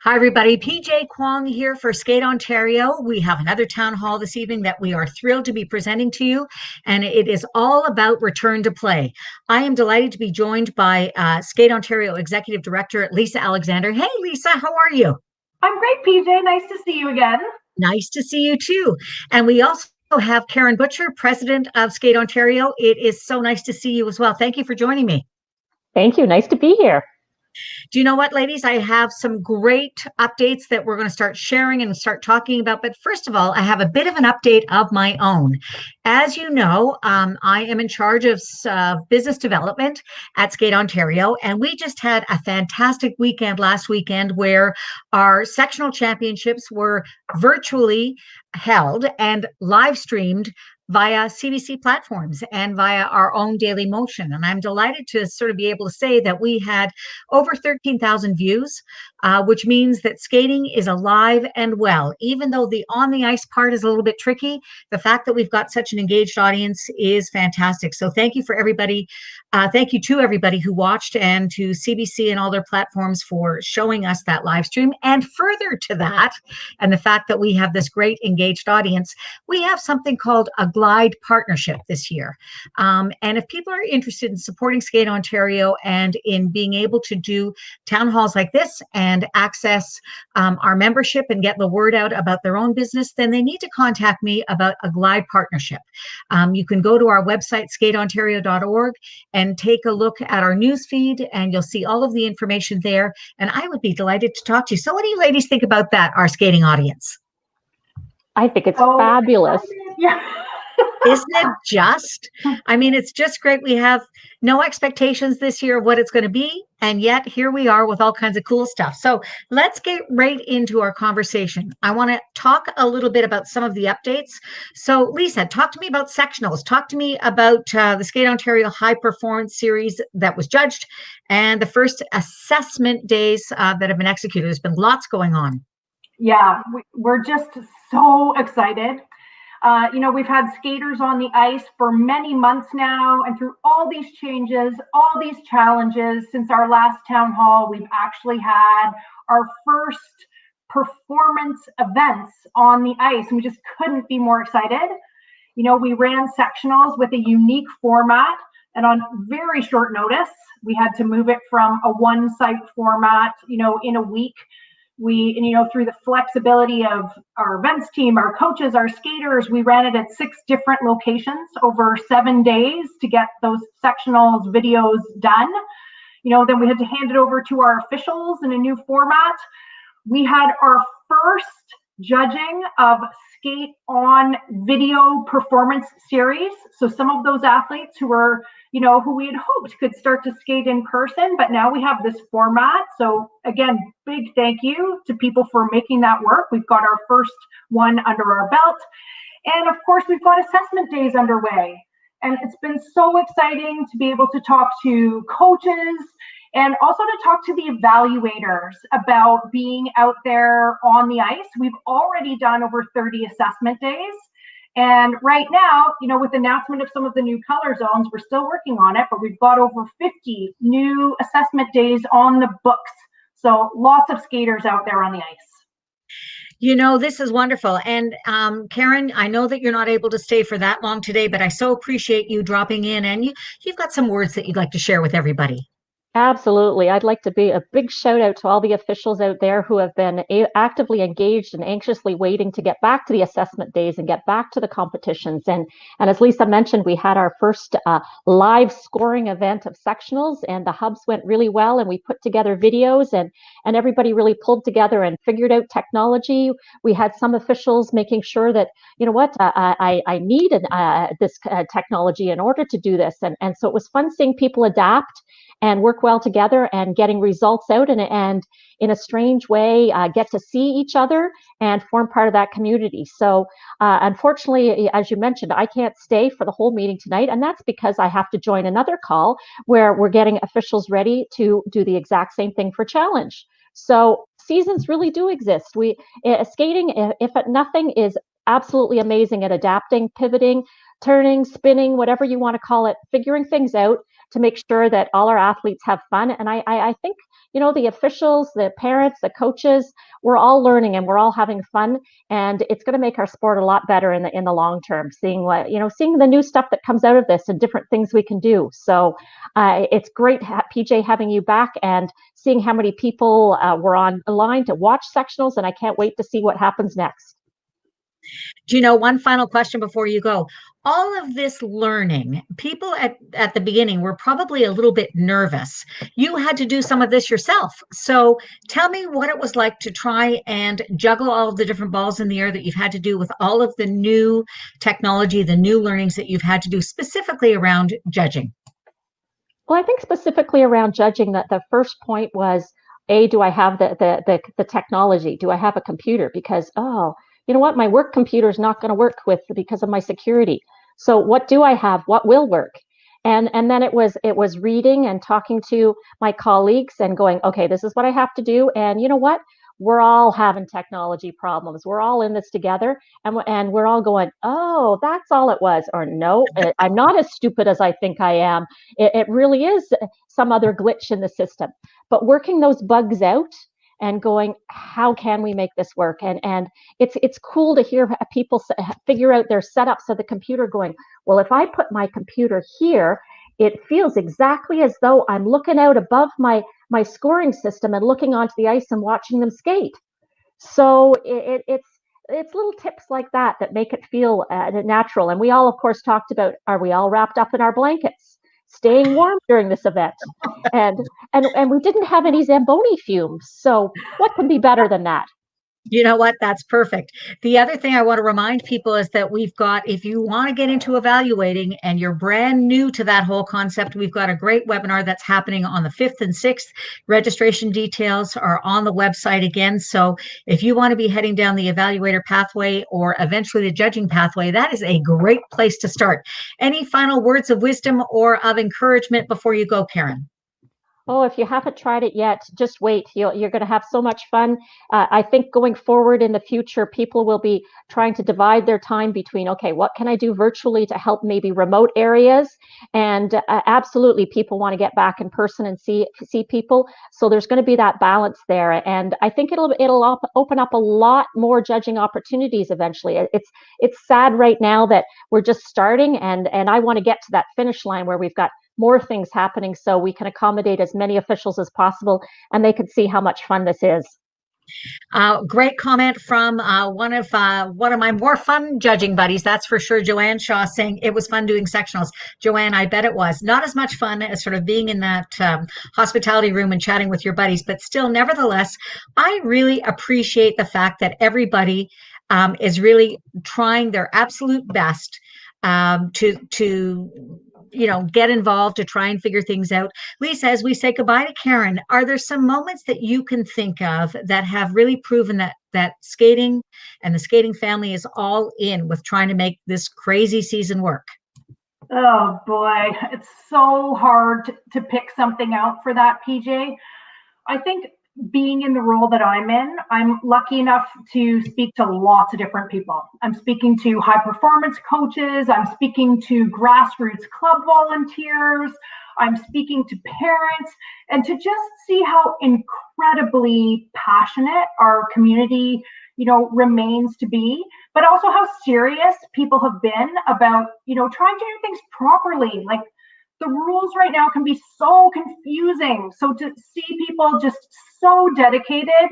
Hi, everybody. PJ Kwong here for Skate Ontario. We have another town hall this evening that we are thrilled to be presenting to you, and it is all about return to play. I am delighted to be joined by Skate Ontario Executive Director Lisa Alexander. Hey, Lisa, how are you? I'm great, PJ. Nice to see you again. Nice to see you too. And we also have Karen Butcher, President of Skate Ontario. It is so nice to see you as well. Thank you for joining me. Thank you. Nice to be here. Do you know what, ladies? I have some great updates that we're going to start sharing and start talking about. But first of all, I have a bit of an update of my own. As you know, I am in charge of business development at Skate Ontario, and we just had a fantastic weekend last weekend where our sectional championships were virtually held and live streamed via CBC platforms and via our own Daily Motion. And I'm delighted to sort of be able to say that we had over 13,000 views, which means that skating is alive and well. Even though the on the ice part is a little bit tricky, the fact that we've got such an engaged audience is fantastic. So thank you for everybody. Thank you to everybody who watched and to CBC and all their platforms for showing us that live stream. And further to that, and the fact that we have this great engaged audience, we have something called a Glide partnership this year. And if people are interested in supporting Skate Ontario and in being able to do town halls like this and access our membership and get the word out about their own business, then they need to contact me about a Glide partnership. You can go to our website, skateontario.org, and take a look at our news feed, and you'll see all of the information there. And I would be delighted to talk to you. So what do you ladies think about that, our skating audience? I think it's fabulous. Yeah. Isn't it just? I mean, it's just great. We have no expectations this year of what it's going to be. And yet here we are with all kinds of cool stuff. So let's get right into our conversation. I want to talk a little bit about some of the updates. So Lisa, talk to me about sectionals. Talk to me about the Skate Ontario High Performance Series that was judged and the first assessment days that have been executed. There's been lots going on. Yeah, we're just so excited. We've had skaters on the ice for many months now, and through all these changes, all these challenges since our last town hall, we've actually had our first performance events on the ice, and we just couldn't be more excited. We ran sectionals with a unique format, and on very short notice, we had to move it from a one-site format, in a week. We, through the flexibility of our events team, our coaches, our skaters, we ran it at 6 different locations over 7 days to get those sectionals videos done. Then we had to hand it over to our officials in a new format. We had our first judging of skate on video performance series. So some of those athletes who were, who we had hoped could start to skate in person, but now we have this format. So again, big thank you to people for making that work. We've got our first one under our belt. And of course, we've got assessment days underway. And it's been so exciting to be able to talk to coaches and also to talk to the evaluators about being out there on the ice. We've already done over 30 assessment days. And right now, with the announcement of some of the new color zones, we're still working on it, but we've got over 50 new assessment days on the books. So lots of skaters out there on the ice. This is wonderful. And Karen, I know that you're not able to stay for that long today, but I so appreciate you dropping in, and you've got some words that you'd like to share with everybody. Absolutely. I'd like to be a big shout out to all the officials out there who have been actively engaged and anxiously waiting to get back to the assessment days and get back to the competitions. And as Lisa mentioned, we had our first live scoring event of sectionals, and the hubs went really well. And we put together videos, and everybody really pulled together and figured out technology. We had some officials making sure that, I need this technology in order to do this. And so it was fun seeing people adapt and work well together and getting results out, and in a strange way get to see each other and form part of that community. So unfortunately, as you mentioned, I can't stay for the whole meeting tonight, and that's because I have to join another call where we're getting officials ready to do the exact same thing for Challenge. So seasons really do exist. Skating, if at nothing, is absolutely amazing at adapting, pivoting, turning, spinning, whatever you want to call it, figuring things out to make sure that all our athletes have fun. And I think, the officials, the parents, the coaches, we're all learning and we're all having fun. And it's going to make our sport a lot better in the long term, seeing the new stuff that comes out of this and different things we can do. So it's great, PJ, having you back and seeing how many people were on the line to watch sectionals. And I can't wait to see what happens next. One final question before you go. All of this learning, people at the beginning were probably a little bit nervous. You had to do some of this yourself. So tell me what it was like to try and juggle all of the different balls in the air that you've had to do with all of the new technology, the new learnings that you've had to do specifically around judging. Well, I think specifically around judging, that the first point was, do I have the technology? Do I have a computer? Because, you know what, my work computer is not going to work because of my security. So what do I have? What will work? And then it was reading and talking to my colleagues and going, okay, this is what I have to do. And you know what? We're all having technology problems. We're all in this together, and we're all going, oh, that's all it was. Or no, I'm not as stupid as I think I am. It really is some other glitch in the system. But working those bugs out and going, how can we make this work? And it's cool to hear people figure out their setups of the computer going, well, if I put my computer here, it feels exactly as though I'm looking out above my scoring system and looking onto the ice and watching them skate. So it's little tips like that make it feel natural. And we all, of course, talked about, are we all wrapped up in our blankets, staying warm during this event? And we didn't have any Zamboni fumes. So what could be better than that? You know what? That's perfect. The other thing I want to remind people is that we've got, if you want to get into evaluating and you're brand new to that whole concept, we've got a great webinar that's happening on the 5th and 6th. Registration details are on the website again. So if you want to be heading down the evaluator pathway or eventually the judging pathway, that is a great place to start. Any final words of wisdom or of encouragement before you go, Karen? Oh, if you haven't tried it yet, just wait. You're going to have so much fun. I think going forward in the future, people will be trying to divide their time between, okay, what can I do virtually to help maybe remote areas? And absolutely, people want to get back in person and see people. So there's going to be that balance there. And I think it'll open up a lot more judging opportunities eventually. It's sad right now that we're just starting, and I want to get to that finish line where we've got more things happening so we can accommodate as many officials as possible and they can see how much fun this is. Great comment from one of my more fun judging buddies, that's for sure. Joanne Shaw saying it was fun doing sectionals. Joanne, I bet it was. Not as much fun as sort of being in that hospitality room and chatting with your buddies, but still, nevertheless, I really appreciate the fact that everybody is really trying their absolute best to get involved to try and figure things out. Lisa, as we say goodbye to Karen, are there some moments that you can think of that have really proven that skating and the skating family is all in with trying to make this crazy season work? Oh boy, it's so hard to pick something out for that, PJ. I think being in the role that I'm in, I'm lucky enough to speak to lots of different people. I'm speaking to high performance coaches. I'm speaking to grassroots club volunteers. I'm speaking to parents, and to just see how incredibly passionate our community, remains to be, but also how serious people have been about, trying to do things properly. Like, the rules right now can be so confusing. So to see people just so dedicated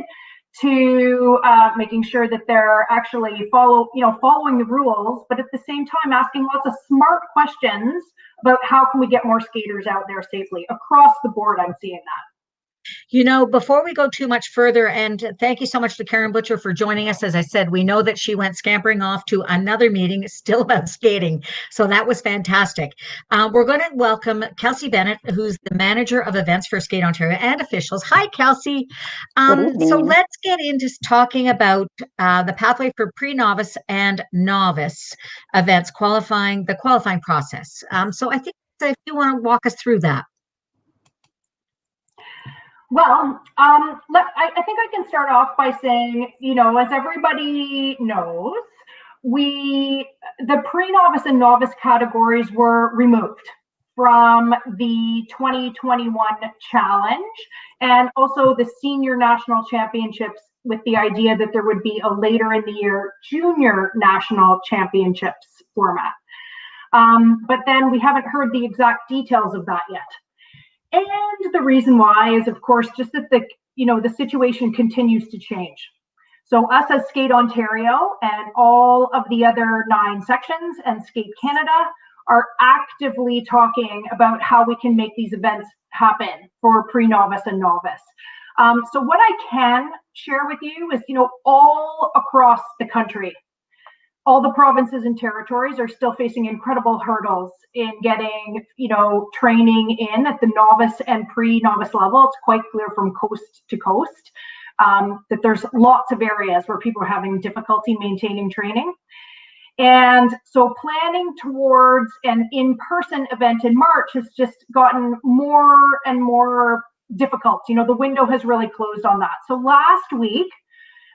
to making sure that they're actually following the rules, but at the same time asking lots of smart questions about how can we get more skaters out there safely across the board. I'm seeing that. Before we go too much further, and thank you so much to Karen Butcher for joining us. As I said, we know that she went scampering off to another meeting still about skating. So that was fantastic. We're going to welcome Kelsey Bennett, who's the manager of events for Skate Ontario and officials. Hi, Kelsey. So let's get into talking about the pathway for pre-novice and novice events, the qualifying process. So I think if you want to walk us through that. Well, I think I can start off by saying, as everybody knows, the pre-novice and novice categories were removed from the 2021 challenge and also the senior national championships, with the idea that there would be a later in the year junior national championships format. But then we haven't heard the exact details of that yet. And the reason why is, of course, just that the situation continues to change. So us as Skate Ontario and all of the other 9 sections and Skate Canada are actively talking about how we can make these events happen for pre-novice and novice. So what I can share with you is, all across the country, all the provinces and territories are still facing incredible hurdles in getting, training in at the novice and pre-novice level. It's quite clear from coast to coast that there's lots of areas where people are having difficulty maintaining training. And so planning towards an in-person event in March has just gotten more and more difficult. The window has really closed on that. So last week,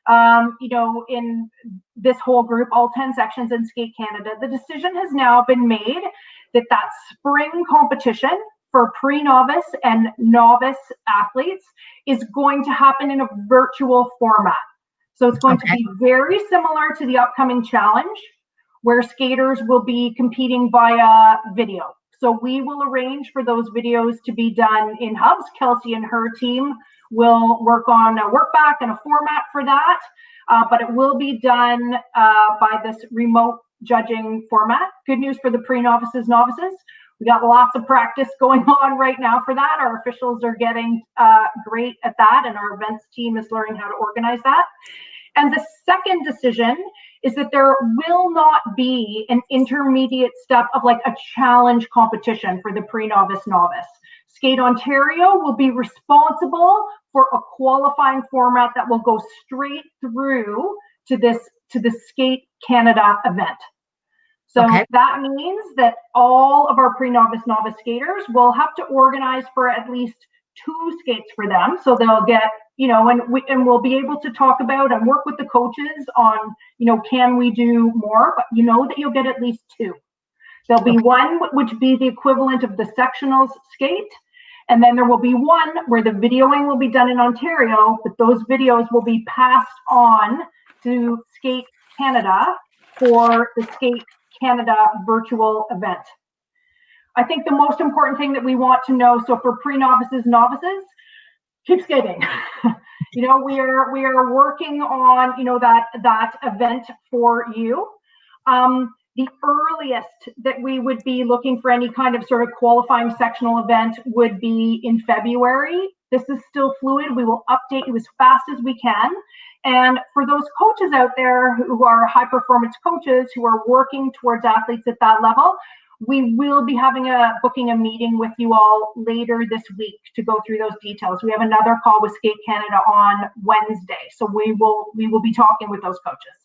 in this whole group, all 10 sections in Skate Canada, the decision has now been made that spring competition for pre-novice and novice athletes is going to happen in a virtual format. So it's going to be very similar to the upcoming challenge, where skaters will be competing via video. So we will arrange for those videos to be done in hubs. Kelsey and her team will work on a workback and a format for that, but it will be done by this remote judging format. Good news for the pre-novices, novices. We got lots of practice going on right now for that. Our officials are getting great at that, and our events team is learning how to organize that. And the second decision is that there will not be an intermediate step of like a challenge competition for the pre-novice novice. Skate Ontario will be responsible for a qualifying format that will go straight through to the Skate Canada event. So that means that all of our pre-novice novice skaters will have to organize for at least 2 skates for them. So they'll get, and we'll be able to talk about and work with the coaches on, can we do more? But that you'll get at least 2. There'll be one which be the equivalent of the sectionals skate. And then there will be one where the videoing will be done in Ontario, but those videos will be passed on to Skate Canada for the Skate Canada virtual event. I think the most important thing that we want to know, so for pre-novices, novices, keep skating. We are working on, that event for you. The earliest that we would be looking for any kind of sort of qualifying sectional event would be in February. This is still fluid. We will update you as fast as we can. And for those coaches out there who are high performance coaches who are working towards athletes at that level, we will be booking a meeting with you all later this week to go through those details. We have another call with Skate Canada on Wednesday. So we will be talking with those coaches.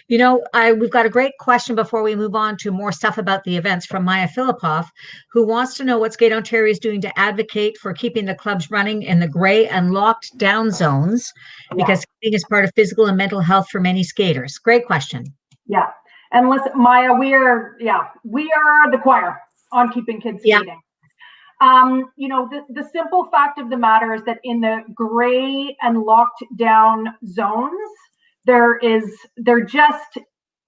We've got a great question before we move on to more stuff about the events from Maya Filipoff, who wants to know what Skate Ontario is doing to advocate for keeping the clubs running in the gray and locked down zones, because skating is part of physical and mental health for many skaters. Great question. Yeah. And listen, Maya, we are the choir on keeping kids skating. The simple fact of the matter is that in the gray and locked down zones, there just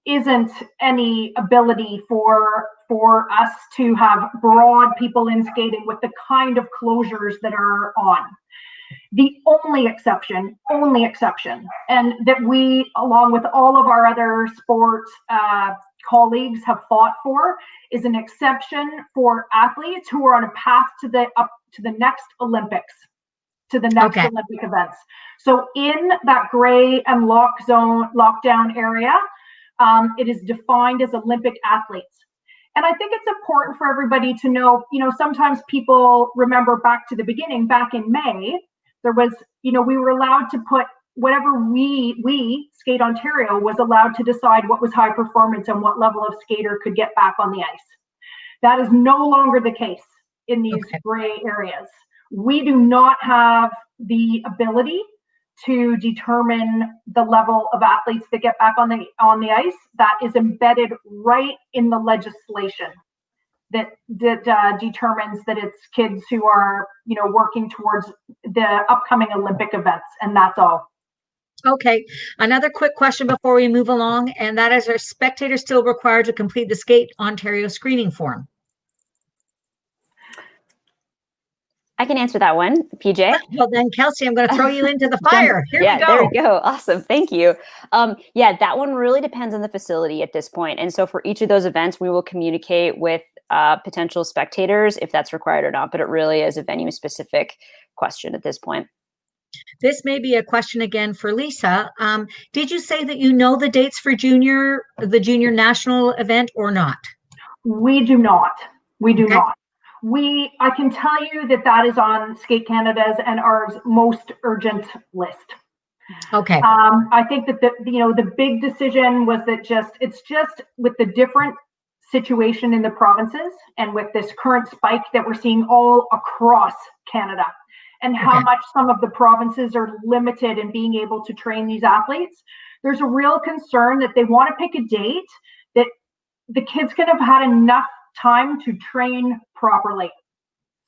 isn't any ability for us to have broad people in skating with the kind of closures that are on. The only exception, and that we, along with all of our other sports colleagues, have fought for, is an exception for athletes who are on a path to the next Olympics, to the next Olympic events. So in that gray and lockdown area, it is defined as Olympic athletes. And I think it's important for everybody to know, sometimes people remember back to the beginning, back in May, there was, we were allowed to put whatever we, Skate Ontario, was allowed to decide what was high performance and what level of skater could get back on the ice. That is no longer the case in these gray areas. We do not have the ability to determine the level of athletes that get back on the ice. That is embedded right in the legislation. that determines that it's kids who are, working towards the upcoming Olympic events, and that's all. Okay, another quick question before we move along, and that is, are spectators still required to complete the Skate Ontario screening form? I can answer that one, PJ. Well then, Kelsey, I'm going to throw you into the fire. Here we go. There we go. Awesome. Thank you. Yeah, that one really depends on the facility at this point. And so for each of those events, we will communicate with potential spectators if that's required or not, but it really is a venue specific question at this point. This may be a question again for Lisa. Did you say that you know the dates for the junior national event or not? We do not. We do not. I can tell you that is on Skate Canada's and ours most urgent list. Okay. I think that the big decision was that it's just with the different situation in the provinces and with this current spike that we're seeing all across Canada, and how much some of the provinces are limited in being able to train these athletes. There's a real concern that they want to pick a date that the kids can have had enough time to train properly.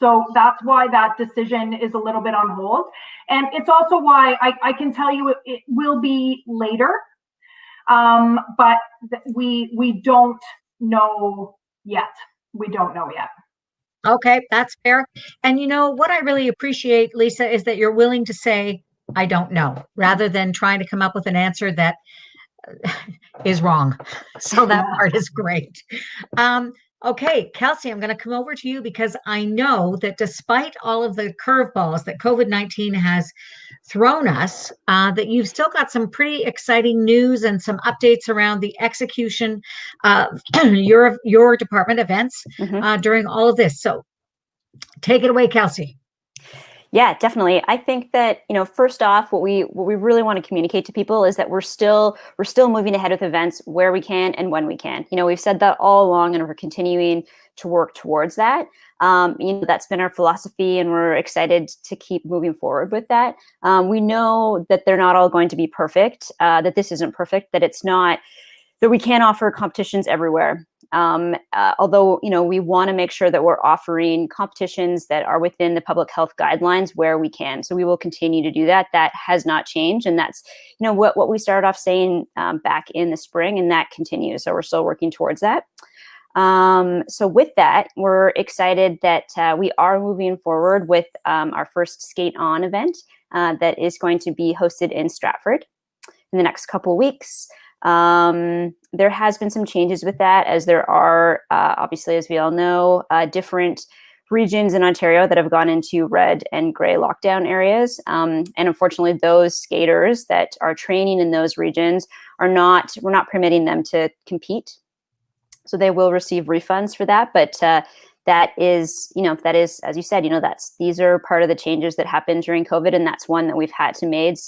So that's why that decision is a little bit on hold. And it's also why I can tell you it will be later, but we don't know yet. We don't know yet. Okay, that's fair. And what I really appreciate, Lisa, is that you're willing to say, I don't know, rather than trying to come up with an answer that is wrong. So that part is great. Okay, Kelsey, I'm going to come over to you because I know that despite all of the curveballs that COVID-19 has thrown us, that you've still got some pretty exciting news and some updates around the execution of your department events during all of this. So take it away, Kelsey. Yeah, definitely. I think that, first off, what we really want to communicate to people is that we're still moving ahead with events where we can and when we can. We've said that all along, and we're continuing to work towards that. That's been our philosophy, and we're excited to keep moving forward with that. We know that they're not all going to be perfect, that this isn't perfect, that it's not, that we can't offer competitions everywhere. Although, we want to make sure that we're offering competitions that are within the public health guidelines where we can. So we will continue to do that. That has not changed. And that's, what we started off saying back in the spring, and that continues. So we're still working towards that. So with that, we're excited that we are moving forward with our first Skate On event that is going to be hosted in Stratford in the next couple of weeks. There has been some changes with that, as there are, obviously, as we all know, different regions in Ontario that have gone into red and gray lockdown areas. And unfortunately, those skaters that are training in those regions we're not permitting them to compete. So they will receive refunds for that. But that is, as you said, these are part of the changes that happened during COVID. And that's one that we've had to make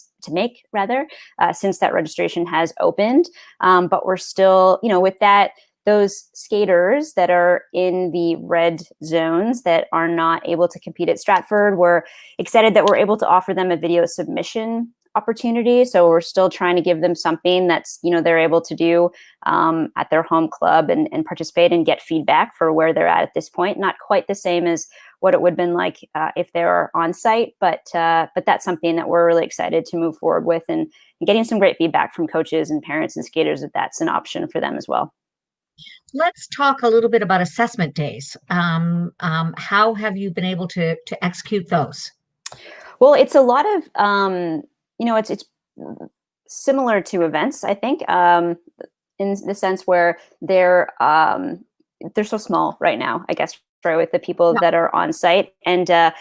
since that registration has opened. But we're still, with that, those skaters that are in the red zones that are not able to compete at Stratford, we're excited that we're able to offer them a video submission opportunity. So we're still trying to give them something that's, they're able to do at their home club and participate and get feedback for where they're at this point. Not quite the same as what it would have been like if they were on site, but that's something that we're really excited to move forward with, and getting some great feedback from coaches and parents and skaters that that's an option for them as well. Let's talk a little bit about assessment days. How have you been able to execute those? Well, it's a lot of, it's similar to events, I think, in the sense where they're so small right now, I guess, right, with the people that are on site. And I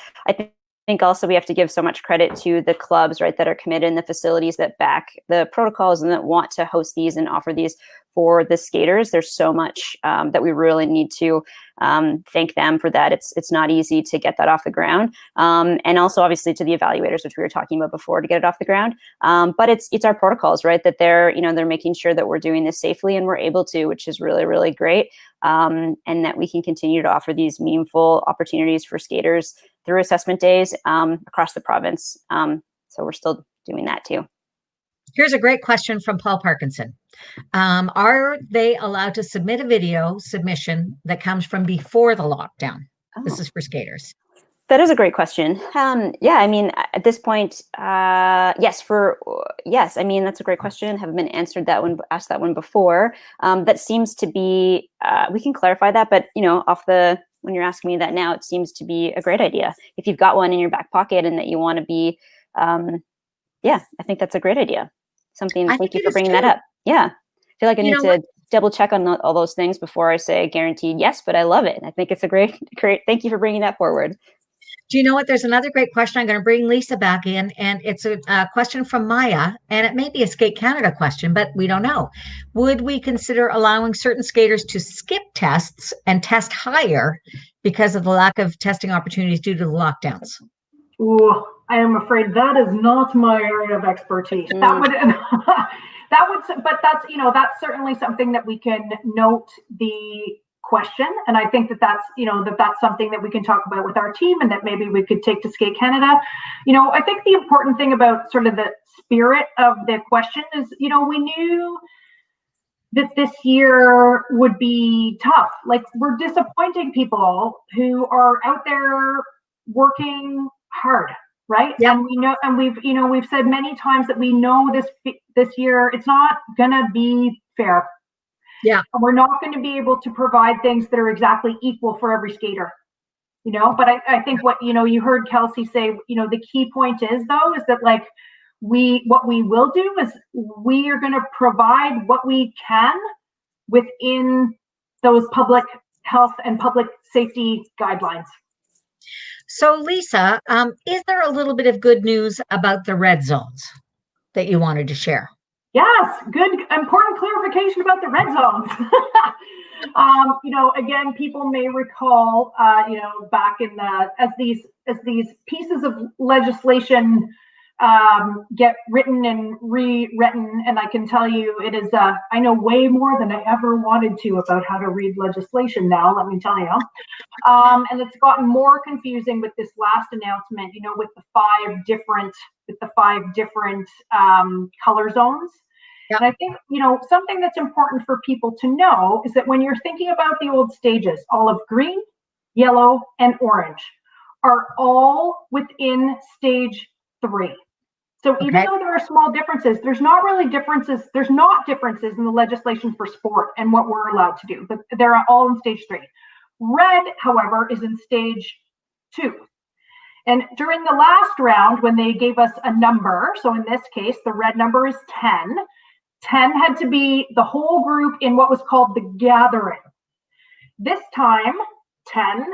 think also we have to give so much credit to the clubs, right, that are committed in the facilities that back the protocols and that want to host these and offer these for the skaters. There's so much that we really need to thank them for that. It's not easy to get that off the ground. And also obviously to the evaluators, which we were talking about before, to get it off the ground. But it's our protocols, right, that they're making sure that we're doing this safely and we're able to, which is really, really great. And that we can continue to offer these meaningful opportunities for skaters through assessment days across the province. So we're still doing that too. Here's a great question from Paul Parkinson. Are they allowed to submit a video submission that comes from before the lockdown? This is for skaters. That is a great question. Yeah, I mean, at this point, yes. I mean, that's a great question. Haven't been asked that one before. That seems to be. We can clarify that, but when you're asking me that now, it seems to be a great idea. If you've got one in your back pocket and that you want to be, I think that's a great idea. Thank you for bringing that up. Yeah, I feel like I need to double check on all those things before I say guaranteed yes, but I love it. I think it's a great. Thank you for bringing that forward. Do you know what? There's another great question. I'm going to bring Lisa back in, and it's a question from Maya, and it may be a Skate Canada question, but we don't know. Would we consider allowing certain skaters to skip tests and test higher because of the lack of testing opportunities due to the lockdowns? Ooh, I am afraid that is not my area of expertise. That would, but that's certainly something that we can note the question, and I think that's something that we can talk about with our team, and that maybe we could take to Skate Canada. I think the important thing about sort of the spirit of the question is, we knew that this year would be tough. Like, we're disappointing people who are out there working hard, right? Yeah. And we know, and we've said many times that we know this year it's not gonna be fair. Yeah. And we're not going to be able to provide things that are exactly equal for every skater, but I think what, you heard Kelsey say, the key point is that like, what we will do is we are going to provide what we can within those public health and public safety guidelines. So Lisa, is there a little bit of good news about the red zones that you wanted to share? Yes, good, important clarification about the red zones. Again, people may recall, back in as these pieces of legislation get written and rewritten, and I can tell you, it is. I know way more than I ever wanted to about how to read legislation now. Let me tell you, and it's gotten more confusing with this last announcement. With the five different color zones. And I think, something that's important for people to know is that when you're thinking about the old stages, olive green, yellow, and orange are all within stage 3. So even though there are small differences, there's not differences in the legislation for sport and what we're allowed to do, but they're all in stage 3. Red, however, is in stage 2. And during the last round, when they gave us a number, so in this case, the red number is 10. 10 had to be the whole group in what was called the gathering. This time, 10,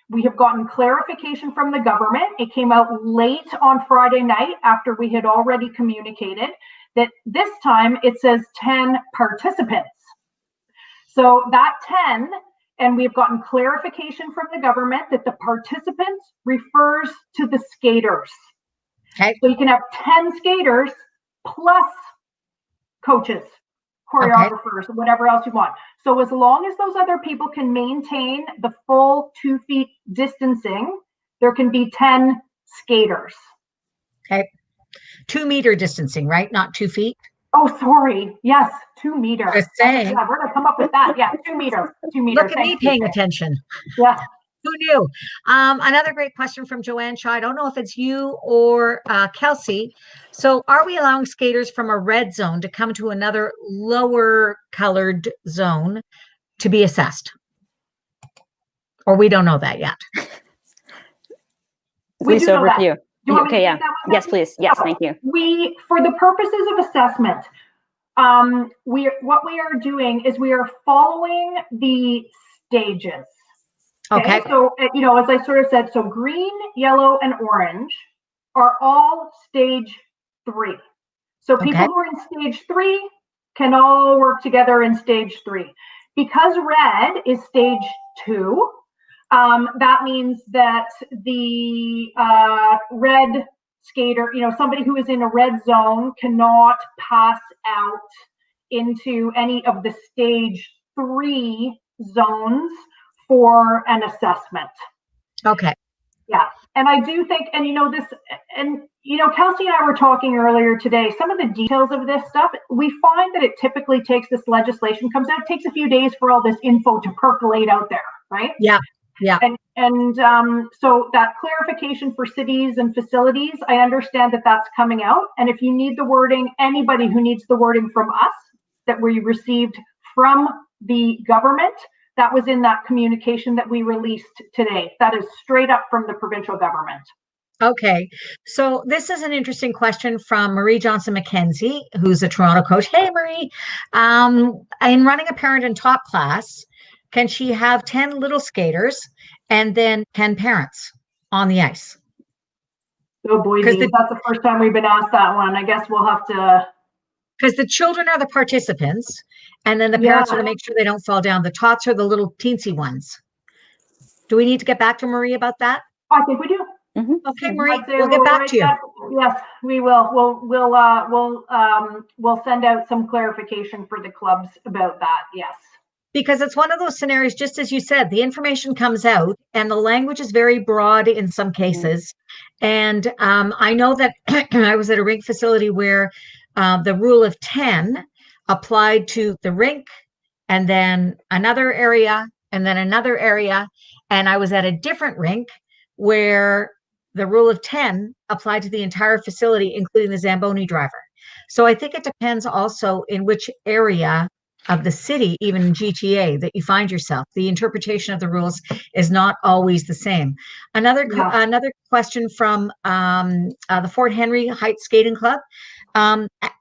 we have gotten clarification from the government. It came out late on Friday night after we had already communicated that this time it says 10 participants. So that 10, and we've gotten clarification from the government that the participants refers to the skaters. Okay. So you can have 10 skaters plus coaches, choreographers, whatever else you want. So as long as those other people can maintain the full 2 feet distancing, there can be 10 skaters. Okay. 2 meter distancing, right? Not 2 feet. Oh, sorry. Yes, 2 meter. Just saying. Yeah, we're gonna come up with that. Yeah, 2 meter. 2 meter. Look at me paying attention. Yeah. Who knew? Another great question from Joanne Shaw. I don't know if it's you or Kelsey. So are we allowing skaters from a red zone to come to another lower colored zone to be assessed? Or we don't know that yet? Lisa, over to you. Okay, yeah. Yes, please. Yes, thank you. We, for the purposes of assessment, what we are doing is we are following the stages. Okay. So, as I sort of said, so green, yellow, and orange are all stage 3. So people who are in stage 3 can all work together in stage 3. Because red is stage 2, that means that the red skater, somebody who is in a red zone cannot pass out into any of the stage 3 zones for an assessment. Okay. Yeah. And I do think, and this, and Kelsey and I were talking earlier today, some of the details of this stuff, we find that it typically takes, this legislation comes out, it takes a few days for all this info to percolate out there, right? Yeah. And so that clarification for cities and facilities, I understand that that's coming out. And if you need the wording, anybody who needs the wording from us that we received from the government, that was in that communication that we released today. That is straight up from the provincial government. Okay. So this is an interesting question from Marie Johnson McKenzie, who's a Toronto coach. Hey, Marie. In running a parent and top class, can she have 10 little skaters and then 10 parents on the ice? Oh boy, that's the first time we've been asked that one. I guess we'll have to. Because the children are the participants, and then the parents are to make sure they don't fall down. The tots are the little teensy ones. Do we need to get back to Marie about that? I think we do. Mm-hmm. Okay, Marie, we'll get back to you. Yes, we will. We'll send out some clarification for the clubs about that. Yes. Because it's one of those scenarios, just as you said, the information comes out and the language is very broad in some cases. And I know that I was at a rink facility where the rule of 10 applied to the rink and then another area and then another area. And I was at a different rink where the rule of 10 applied to the entire facility, including the Zamboni driver. So I think it depends also in which area of the city, even in GTA, that you find yourself. The interpretation of the rules is not always the same. Another question from the Fort Henry Heights Skating Club.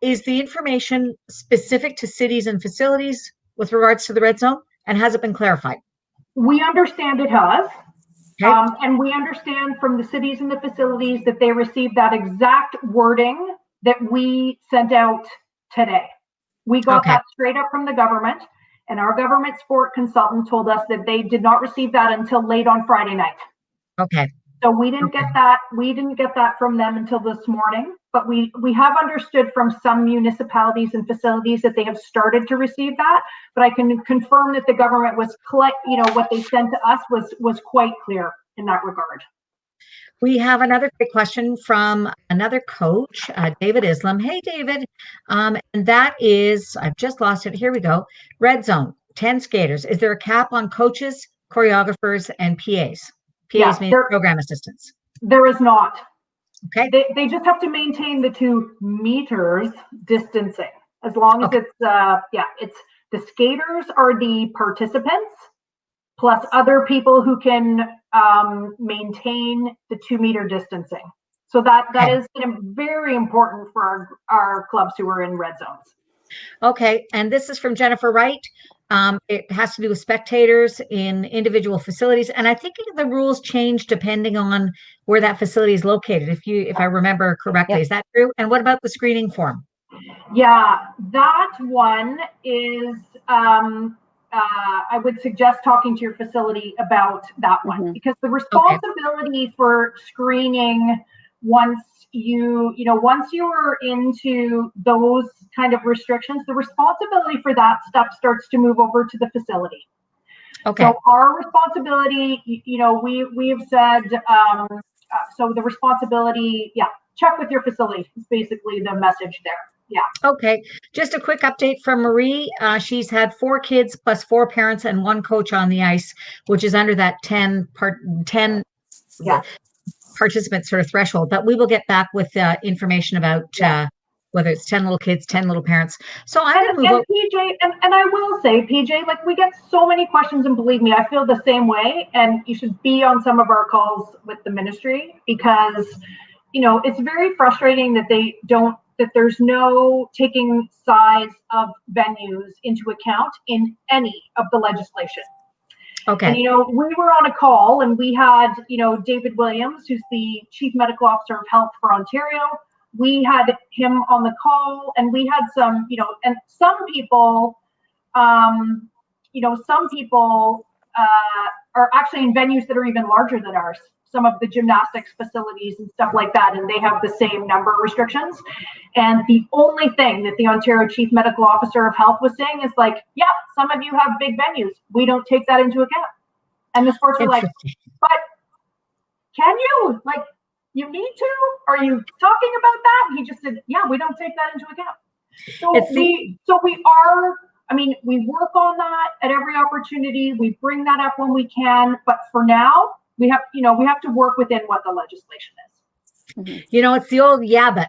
Is the information specific to cities and facilities with regards to the red zone? And has it been clarified? We understand it has. Okay. And we understand from the cities and the facilities that they received that exact wording that we sent out today. We got that straight up from the government, and our government sport consultant told us that they did not receive that until late on Friday night. Okay. So we didn't get that. We didn't get that from them until this morning, but we have understood from some municipalities and facilities that they have started to receive that. But I can confirm that the government was, what they sent to us was quite clear in that regard. We have another great question from another coach, David Islam. Hey, David. And that is, I've just lost it. Here we go. Red zone, 10 skaters. Is there a cap on coaches, choreographers, and PAs? PAs mean program assistants. There is not. Okay. They just have to maintain the 2 meters distancing. As long as it's the skaters are the participants, plus other people who can maintain the 2 meter distancing. So that is very important for our clubs who are in red zones. Okay, and this is from Jennifer Wright. It has to do with spectators in individual facilities, and I think the rules change depending on where that facility is located. If I remember correctly, Is that true? And what about the screening form? Yeah, that one is. I would suggest talking to your facility about that one, because the responsibility for screening once you are into those kind of restrictions, the responsibility for that stuff starts to move over to the facility. Okay. So our responsibility, we have said, so the responsibility, check with your facility is basically the message there. Yeah. Okay. Just a quick update from Marie. She's had 4 kids plus 4 parents and 1 coach on the ice, which is under that 10 participant sort of threshold. But we will get back with information about whether it's 10 little kids, 10 little parents. So I'm going to move on. PJ, and I will say, PJ, like we get so many questions, and believe me, I feel the same way. And you should be on some of our calls with the ministry, because, it's very frustrating that there's no taking size of venues into account in any of the legislation. Okay. And, we were on a call and we had, David Williams, who's the Chief Medical Officer of Health for Ontario. We had him on the call, and we had some, and some people, are actually in venues that are even larger than ours. Some of the gymnastics facilities and stuff like that, and they have the same number of restrictions. And the only thing that the Ontario Chief Medical Officer of Health was saying is like, some of you have big venues. We don't take that into account. And the sports are like, but can you? Like, you need to? Are you talking about that? And he just said, yeah, we don't take that into account. So we work on that at every opportunity. We bring that up when we can, but for now, we have to work within what the legislation is. It's the old yeah, but.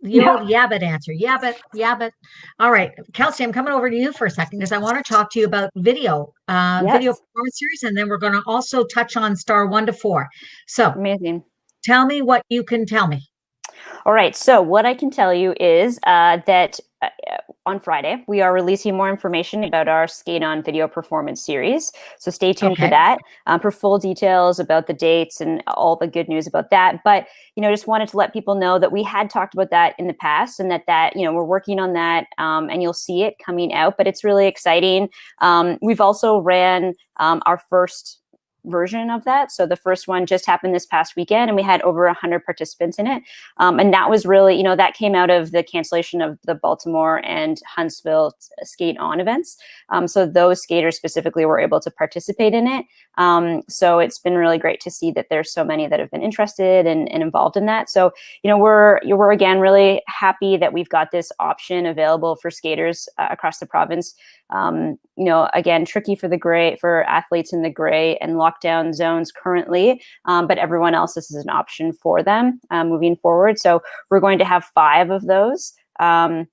Old yeah, but answer. Yeah, but. All right, Kelsey, I'm coming over to you for a second because I want to talk to you about video performance series, and then we're going to also touch on star 1 to 4. So amazing. Tell me what you can tell me. All right. So what I can tell you is that on Friday, we are releasing more information about our Skate On video performance series. So stay tuned for that, for full details about the dates and all the good news about that. But, just wanted to let people know that we had talked about that in the past and that we're working on that and you'll see it coming out, but it's really exciting. We've also ran our first version of that. So the first one just happened this past weekend and we had over 100 participants in it. And that was really, that came out of the cancellation of the Baltimore and Huntsville Skate On events. So those skaters specifically were able to participate in it. So it's been really great to see that there's so many that have been interested and involved in that. So, we're again really happy that we've got this option available for skaters across the province. Again, tricky for athletes in the gray and lockdown zones currently, but everyone else, this is an option for them moving forward. So we're going to have 5 of those. 4,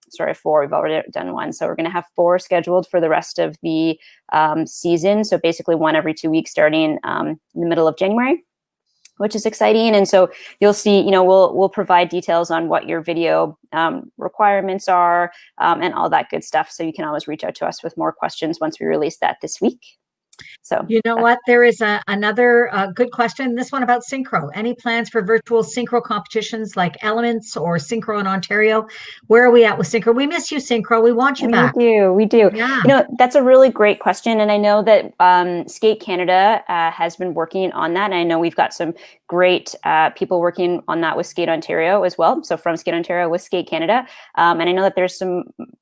we've already done 1. So we're going to have 4 scheduled for the rest of the season. So basically 1 every 2 weeks starting in the middle of January, which is exciting. And so you'll see, we'll provide details on what your video requirements are and all that good stuff. So you can always reach out to us with more questions once we release that this week. So what? There is another good question. This one about synchro. Any plans for virtual synchro competitions like Elements or Synchro in Ontario? Where are we at with synchro? We miss you, synchro. We want you back. We do. Yeah. That's a really great question. And I know that Skate Canada has been working on that. And I know we've got some great people working on that with Skate Ontario as well. So from Skate Ontario with Skate Canada. And I know that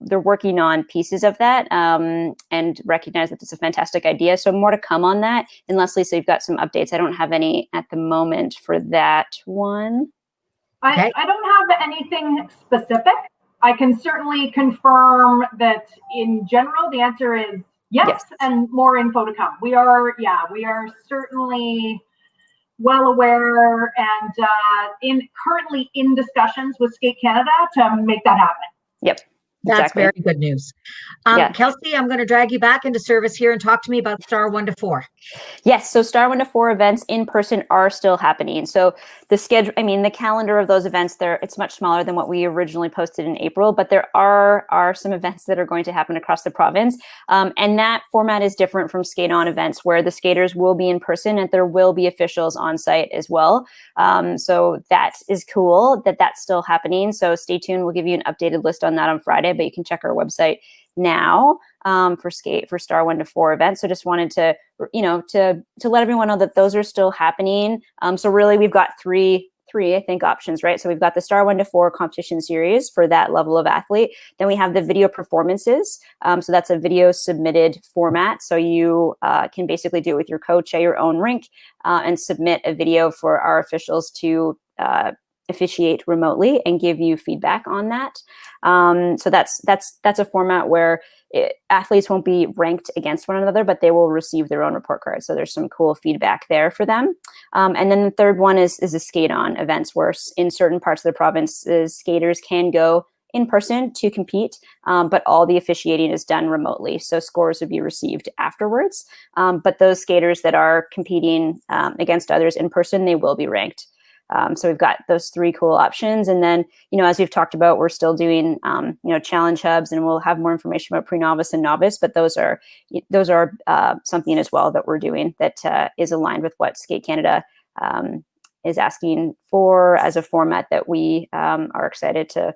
they're working on pieces of that and recognize that it's a fantastic idea. So more to come on that. And Leslie, so you've got some updates. I don't have any at the moment for that one. I don't have anything specific. I can certainly confirm that in general, the answer is yes. And more info to come. We are certainly well aware and currently in discussions with Skate Canada to make that happen. Yep. That's very good news. Kelsey, I'm going to drag you back into service here and talk to me about star 1 to 4. Yes. So star 1 to 4 events in person are still happening. So the schedule, the calendar of those events it's much smaller than what we originally posted in April, but there are some events that are going to happen across the province. And that format is different from Skate On events where the skaters will be in person and there will be officials on site as well. So that is cool that that's still happening. So stay tuned. We'll give you an updated list on that on Friday, but you can check our website now for star 1 to 4 events. So just wanted to, to let everyone know that those are still happening. So really we've got three, I think, options, right? So we've got the star 1 to 4 competition series for that level of athlete. Then we have the video performances. So that's a video submitted format. So you can basically do it with your coach at your own rink and submit a video for our officials to officiate remotely and give you feedback on that. So that's a format where athletes won't be ranked against one another, but they will receive their own report card. So there's some cool feedback there for them. And then the third one is a Skate On events where in certain parts of the province, skaters can go in person to compete, but all the officiating is done remotely. So scores would be received afterwards. But those skaters that are competing against others in person, they will be ranked. So we've got those 3 cool options. And then, as we've talked about, we're still doing, challenge hubs, and we'll have more information about pre-novice and novice, but those are something as well that we're doing that is aligned with what Skate Canada is asking for as a format that we are excited to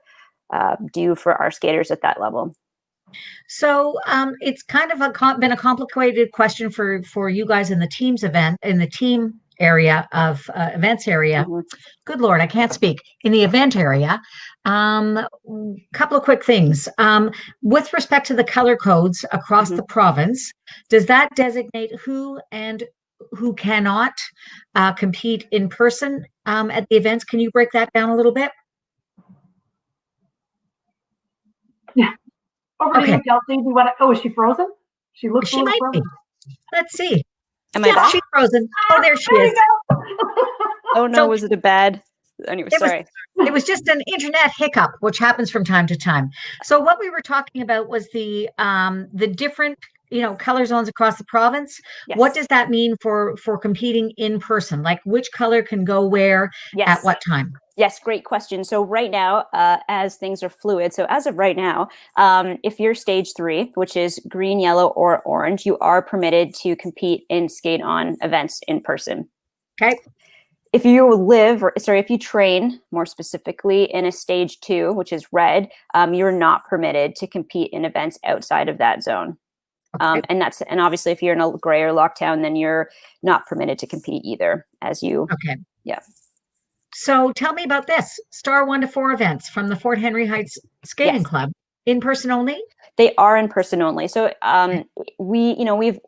do for our skaters at that level. So it's kind of been a complicated question for you guys in the team area of events area. Mm-hmm. Good Lord, I can't speak. In the event area, couple of quick things. With respect to the color codes across the province, does that designate who and who cannot compete in person at the events. Can you break that down a little bit? Yeah. Over to Okay. you, Kelsey. Do you want to, oh, is she frozen? She looks a She little might frozen. be. Let's see. Am I Yeah, back? she's frozen. Oh, there she There is. you go. Oh no, So- was it a bad? Anyway, sorry. It was just an internet hiccup, which happens from time to time. So what we were talking about was the different, color zones across the province. Yes. What does that mean for competing in person? Like which color can go where at what time? Yes, great question. So right now, as things are fluid, so as of right now, if you're stage 3, which is green, yellow, or orange, you are permitted to compete in skate-on events in person. Okay. If you if you train more specifically in a stage 2, which is red, you're not permitted to compete in events outside of that zone. Okay. And obviously if you're in a gray or lockdown, then you're not permitted to compete either Okay. Yeah. So tell me about this Star 1 to 4 events from the Fort Henry Heights Skating Yes. Club. In person only? They are in person only. So we've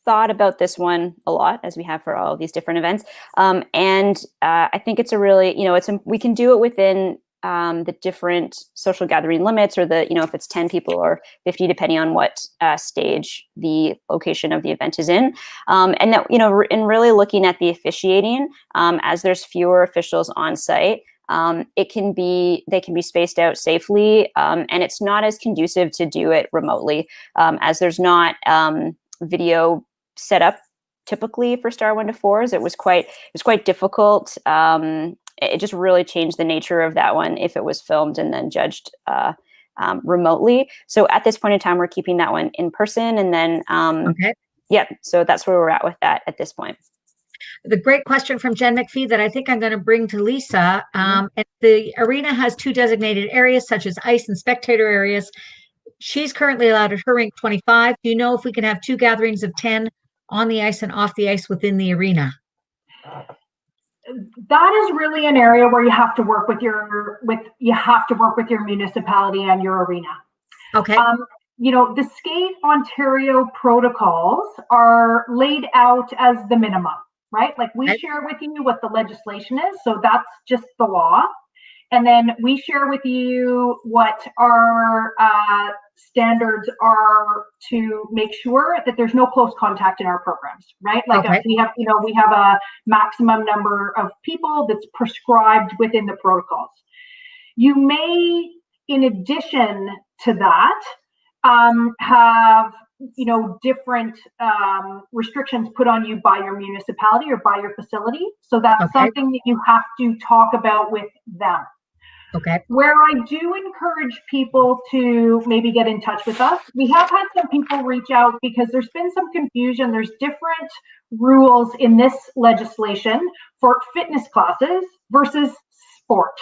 thought about this one a lot, as we have for all of these different events. And I think it's a really, we can do it within the different social gathering limits, or if it's 10 people or 50, depending on what stage the location of the event is in. And that, in really looking at the officiating, as there's fewer officials on site, they can be spaced out safely, and it's not as conducive to do it remotely, as there's not video set up typically for Star 1 to 4s. It was quite difficult. It just really changed the nature of that one if it was filmed and then judged remotely. So at this point in time, we're keeping that one in person, and then Okay. yeah. So that's where we're at with that at this point. The great question from Jen McPhee that I think I'm going to bring to Lisa. And the arena has 2 designated areas, such as ice and spectator areas. She's currently allowed at her rink 25. Do you know if we can have 2 gatherings of 10 on the ice and off the ice within the arena? That is really an area where you have to work with your municipality and your arena. Okay. The Skate Ontario protocols are laid out as the minimum, right? Like we share with you what the legislation is, so that's just the law. And then we share with you what our standards are to make sure that there's no close contact in our programs, right? Like we have a maximum number of people that's prescribed within the protocols. You may, in addition to that, have different restrictions put on you by your municipality or by your facility. So that's something that you have to talk about with them. Okay. Where I do encourage people to maybe get in touch with us. We have had some people reach out because there's been some confusion. There's different rules in this legislation for fitness classes versus sport.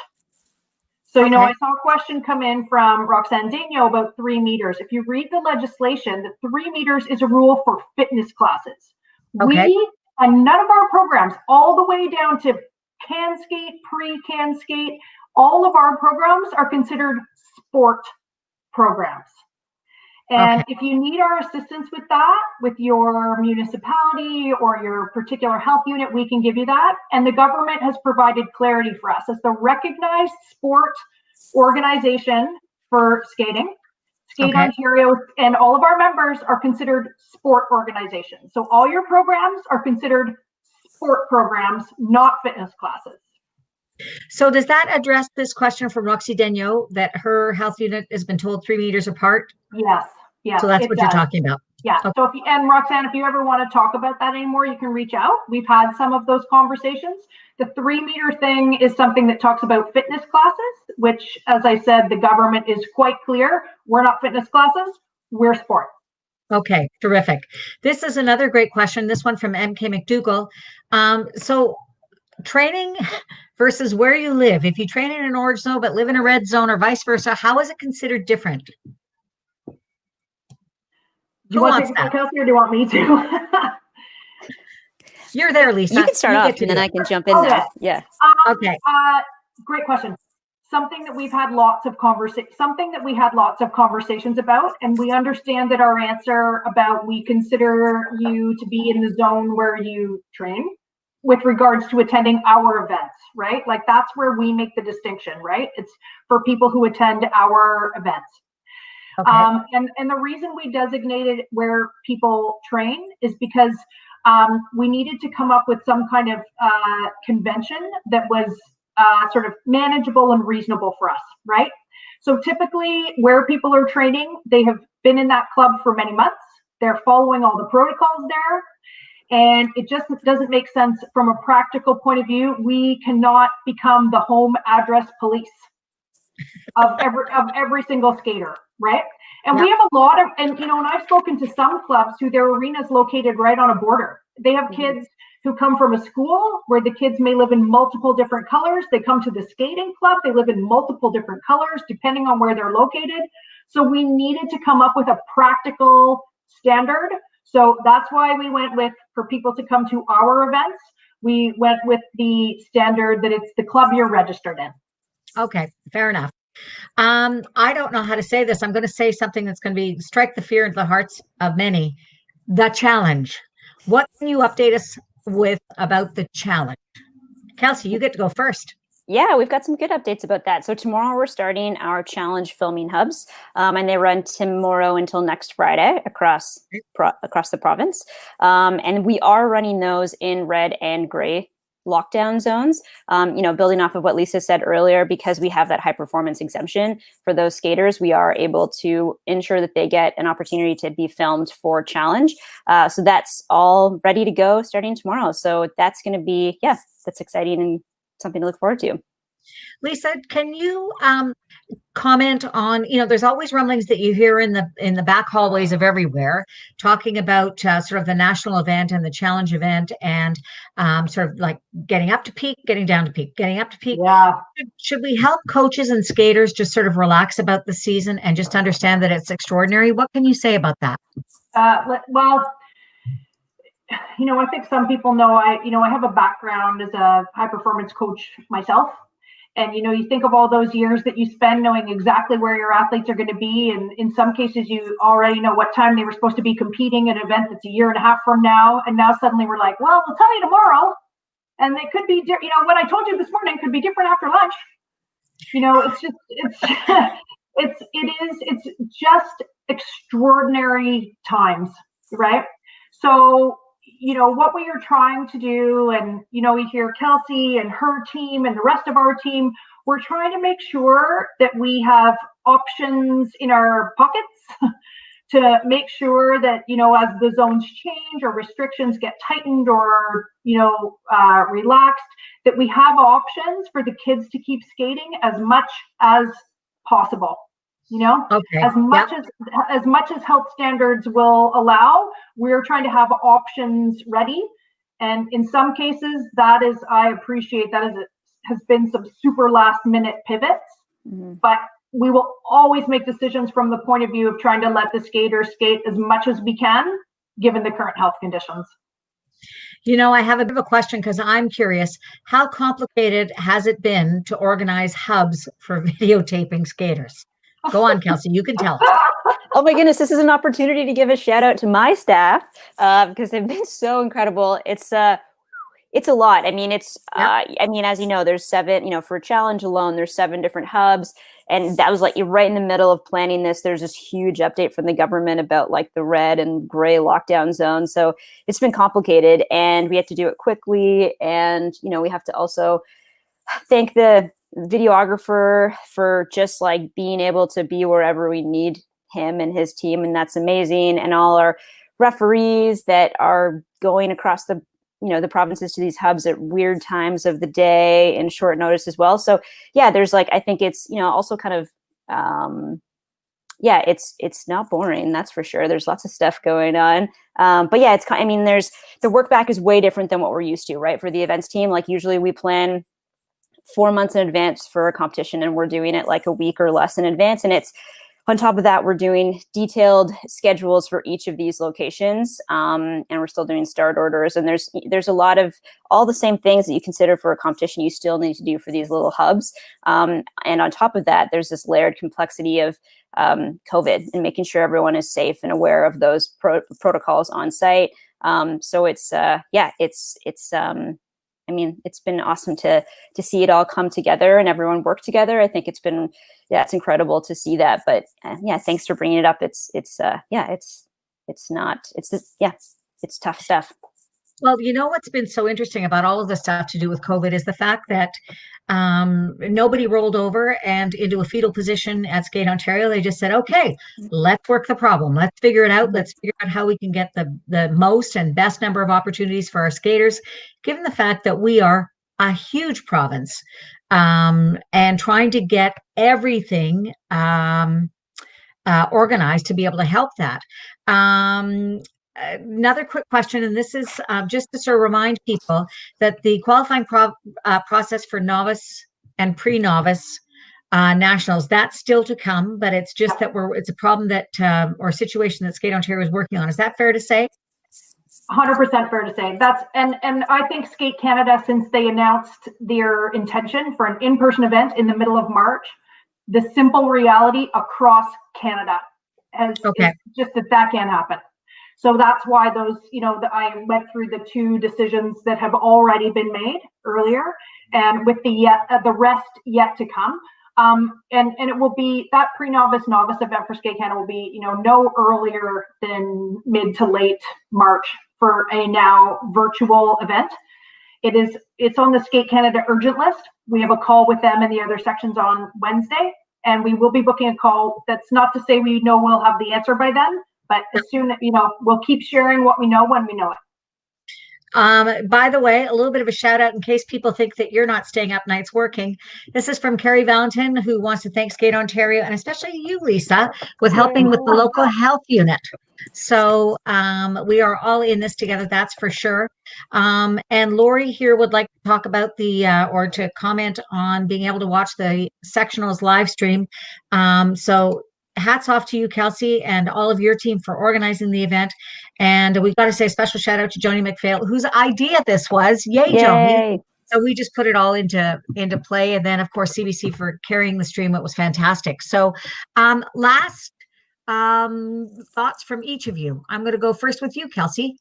So, I saw a question come in from Roxanne Daigneault about 3 meters. If you read the legislation, the 3 meters is a rule for fitness classes. We, and none of our programs, all the way down to can skate, pre-can skate, all of our programs are considered sport programs. And if you need our assistance with that, with your municipality or your particular health unit, we can give you that. And the government has provided clarity for us as the recognized sport organization for skating. Skate Ontario and all of our members are considered sport organizations. So all your programs are considered sport programs, not fitness classes. So does that address this question from Roxy Daigneault that her health unit has been told 3 meters apart? Yes. So that's what you're talking about. Yeah. So and Roxanne, if you ever want to talk about that anymore, you can reach out. We've had some of those conversations. The 3 meter thing is something that talks about fitness classes, which, as I said, the government is quite clear. We're not fitness classes. We're sport. Okay. Terrific. This is another great question. This one from MK McDougall. So training versus where you live. If you train in an orange zone but live in a red zone or vice versa, how is it considered different? Do you want to take it, Kelsey, or do you want me to? You're there, Lisa. You can start off, and then I can jump in there. Yeah. Okay. Great question. something that we've had lots of conversations about, and we understand that our answer about we consider you to be in the zone where you train with regards to attending our events, right? Like that's where we make the distinction, right? It's for people who attend our events. Okay. And the reason we designated where people train is because we needed to come up with some kind of convention that was sort of manageable and reasonable for us, right? So typically where people are training, they have been in that club for many months. They're following all the protocols there. And it just doesn't make sense from a practical point of view. We cannot become the home address police of every single skater, right? And we have a lot of, and I've spoken to some clubs who their arena is located right on a border. They have kids who come from a school where the kids may live in multiple different colors. They come to the skating club, they live in multiple different colors depending on where they're located. So we needed to come up with a practical standard. So that's why we went with, for people to come to our events, we went with the standard that it's the club you're registered in. Okay, fair enough. I don't know how to say this. I'm going to say something that's going to be strike the fear into the hearts of many. The challenge. What can you update us with about the challenge? Kelsey, you get to go first. Yeah, we've got some good updates about that. So tomorrow we're starting our challenge filming hubs, and they run tomorrow until next Friday across the province. And we are running those in red and gray lockdown zones, building off of what Lisa said earlier, because we have that high performance exemption for those skaters, we are able to ensure that they get an opportunity to be filmed for challenge. So that's all ready to go starting tomorrow. So that's going to be, that's exciting and something to look forward to. Lisa, can you comment on, there's always rumblings that you hear in the back hallways of everywhere talking about sort of the national event and the challenge event and sort of like getting up to peak, getting down to peak, getting up to peak. Yeah. Should we help coaches and skaters just sort of relax about the season and just understand that it's extraordinary? What can you say about that? Well, I think some people know I have a background as a high performance coach myself. And, you think of all those years that you spend knowing exactly where your athletes are going to be. And in some cases, you already know what time they were supposed to be competing at an event that's a year and a half from now. And now suddenly we're like, well, we'll tell you tomorrow. And they could be, what I told you this morning could be different after lunch. It's just extraordinary times, right? So, what we are trying to do, and, we hear Kelsey and her team and the rest of our team, we're trying to make sure that we have options in our pockets to make sure that, as the zones change or restrictions get tightened or, relaxed, that we have options for the kids to keep skating as much as possible. Okay. As much as health standards will allow, we're trying to have options ready. And in some cases, I appreciate that has been some super last minute pivots, but we will always make decisions from the point of view of trying to let the skaters skate as much as we can, given the current health conditions. I have a bit of a question because I'm curious, how complicated has it been to organize hubs for videotaping skaters? Go on, Kelsey, you can tell us. Oh my goodness, this is an opportunity to give a shout out to my staff because they've been so incredible. It's a lot. I mean, as you know, there's 7, for challenge alone, there's 7 different hubs. And that was like, you're right in the middle of planning this. There's this huge update from the government about like the red and gray lockdown zone. So it's been complicated and we had to do it quickly. And, we have to also thank the videographer for just like being able to be wherever we need him and his team, and that's amazing. And all our referees that are going across the provinces to these hubs at weird times of the day and short notice as well. So there's like, I think it's also kind of it's not boring, that's for sure. There's lots of stuff going on, but there's the work back is way different than what we're used to, right? For the events team, like usually we plan 4 months in advance for a competition and we're doing it like a week or less in advance. And On top of that, we're doing detailed schedules for each of these locations, and we're still doing start orders. And there's a lot of all the same things that you consider for a competition you still need to do for these little hubs. And on top of that, there's this layered complexity of COVID and making sure everyone is safe and aware of those protocols on site. So it's I mean, it's been awesome to see it all come together and everyone work together. I think it's been, it's incredible to see that. But thanks for bringing it up. It's tough stuff. Well, you know what's been so interesting about all of the stuff to do with COVID is the fact that nobody rolled over and into a fetal position at Skate Ontario. They just said, okay, let's work the problem. Let's figure it out. Let's figure out how we can get the most and best number of opportunities for our skaters, given the fact that we are a huge province, and trying to get everything organized to be able to help that. Another quick question, and this is just to sort of remind people that the qualifying process for novice and pre-novice nationals, that's still to come, but it's just that it's a problem that or situation that Skate Ontario is working on. Is that fair to say? 100% fair to say. And I think Skate Canada, since they announced their intention for an in-person event in the middle of March, the simple reality across Canada is just that can't happen. So that's why those, I went through the 2 decisions that have already been made earlier, and with the rest yet to come. And it will be that pre-novice novice event for Skate Canada will be, no earlier than mid to late March for a now virtual event. It's on the Skate Canada urgent list. We have a call with them and the other sections on Wednesday, and we will be booking a call. That's not to say we know we'll have the answer by then, but as soon as, we'll keep sharing what we know when we know it. By the way, a little bit of a shout out in case people think that you're not staying up nights working. This is from Carrie Valentin, who wants to thank Skate Ontario, and especially you, Lisa, with helping with the local health unit. So we are all in this together, that's for sure. And Lori here would like to talk about or to comment on being able to watch the sectionals live stream. So hats off to you, Kelsey, and all of your team for organizing the event. And we've got to say a special shout out to Joni McPhail, whose idea this was. Yay, Joni. So we just put it all into play. And then, of course, CBC for carrying the stream. It was fantastic. So last thoughts from each of you. I'm going to go first with you, Kelsey.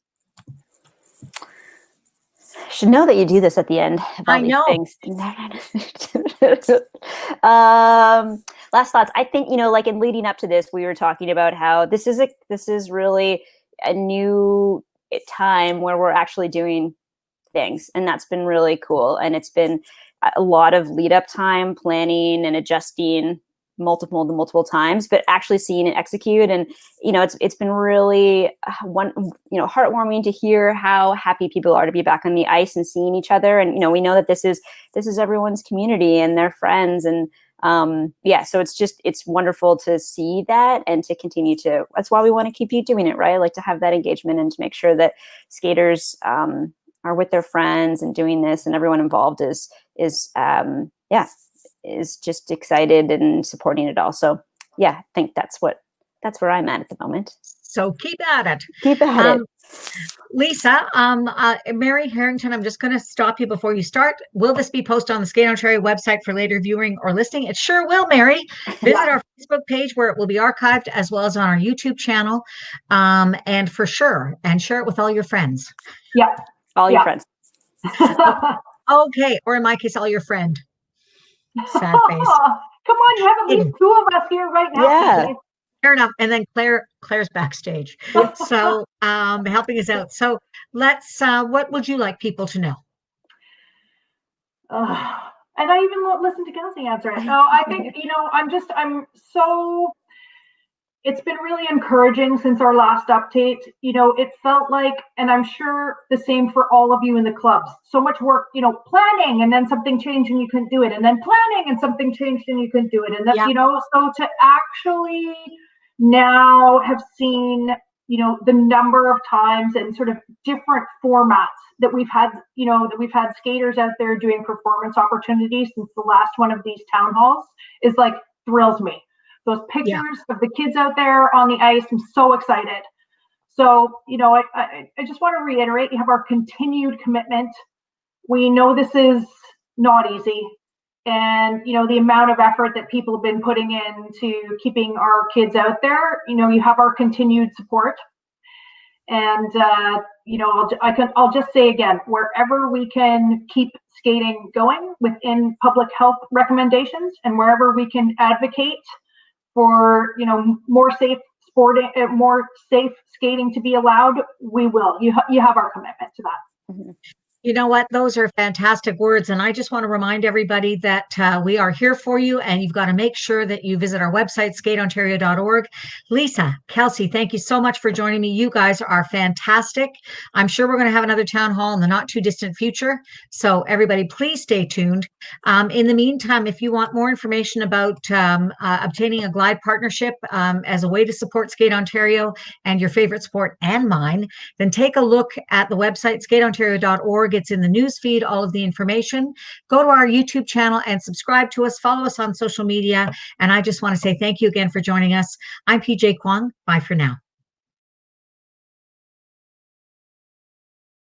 I should know that you do this at the end of all these things. Last thoughts. I think, like in leading up to this, we were talking about how this is really a new time where we're actually doing things, and that's been really cool. And it's been a lot of lead up time, planning and adjusting multiple times, but actually seeing it execute. And it's been really heartwarming to hear how happy people are to be back on the ice and seeing each other. And we know that this is everyone's community and their friends, and so it's wonderful to see that and to continue to. That's why we want to keep you doing it, right? Like to have that engagement and to make sure that skaters are with their friends and doing this, and everyone involved is just excited and supporting it all. So I think that's where I'm at the moment. So keep at it. Keep at it. Lisa, Mary Harrington, I'm just going to stop you before you start. Will this be posted on the Skate Ontario website for later viewing or listening? It sure will, Mary. Visit our Facebook page where it will be archived, as well as on our YouTube channel. And for sure, and share it with all your friends. Yeah. All your friends. Okay. Or in my case, all your friend. Sad face. Come on, you have at least 2 of us here right now. Yeah. Fair enough. And then Claire's backstage. So helping us out. So let's what would you like people to know? And I even listened to Kelsey answer it. So I think, it's been really encouraging since our last update. It felt like, and I'm sure the same for all of you in the clubs, so much work, planning, and then something changed and you couldn't do it. And then planning and something changed and you couldn't do it. And that, so to actually now have seen, the number of times and sort of different formats that we've had, skaters out there doing performance opportunities since the last one of these town halls is like, thrills me. those pictures of the kids out there on the ice. I'm so excited. So, I just want to reiterate, you have our continued commitment. We know this is not easy. And, the amount of effort that people have been putting into keeping our kids out there, you have our continued support. And, I'll just say again, wherever we can keep skating going within public health recommendations, and wherever we can advocate for, more safe skating to be allowed, we will. You have our commitment to that. Mm-hmm. You know what? Those are fantastic words. And I just want to remind everybody that we are here for you, and you've got to make sure that you visit our website, skateontario.org. Lisa, Kelsey, thank you so much for joining me. You guys are fantastic. I'm sure we're going to have another town hall in the not too distant future. So everybody, please stay tuned. In the meantime, if you want more information about obtaining a glide partnership as a way to support Skate Ontario and your favorite sport and mine, then take a look at the website, skateontario.org. It's in the news feed, all of the information. Go to our YouTube channel and subscribe to us. Follow us on social media. And I just want to say thank you again for joining us. I'm PJ Kwong. Bye for now.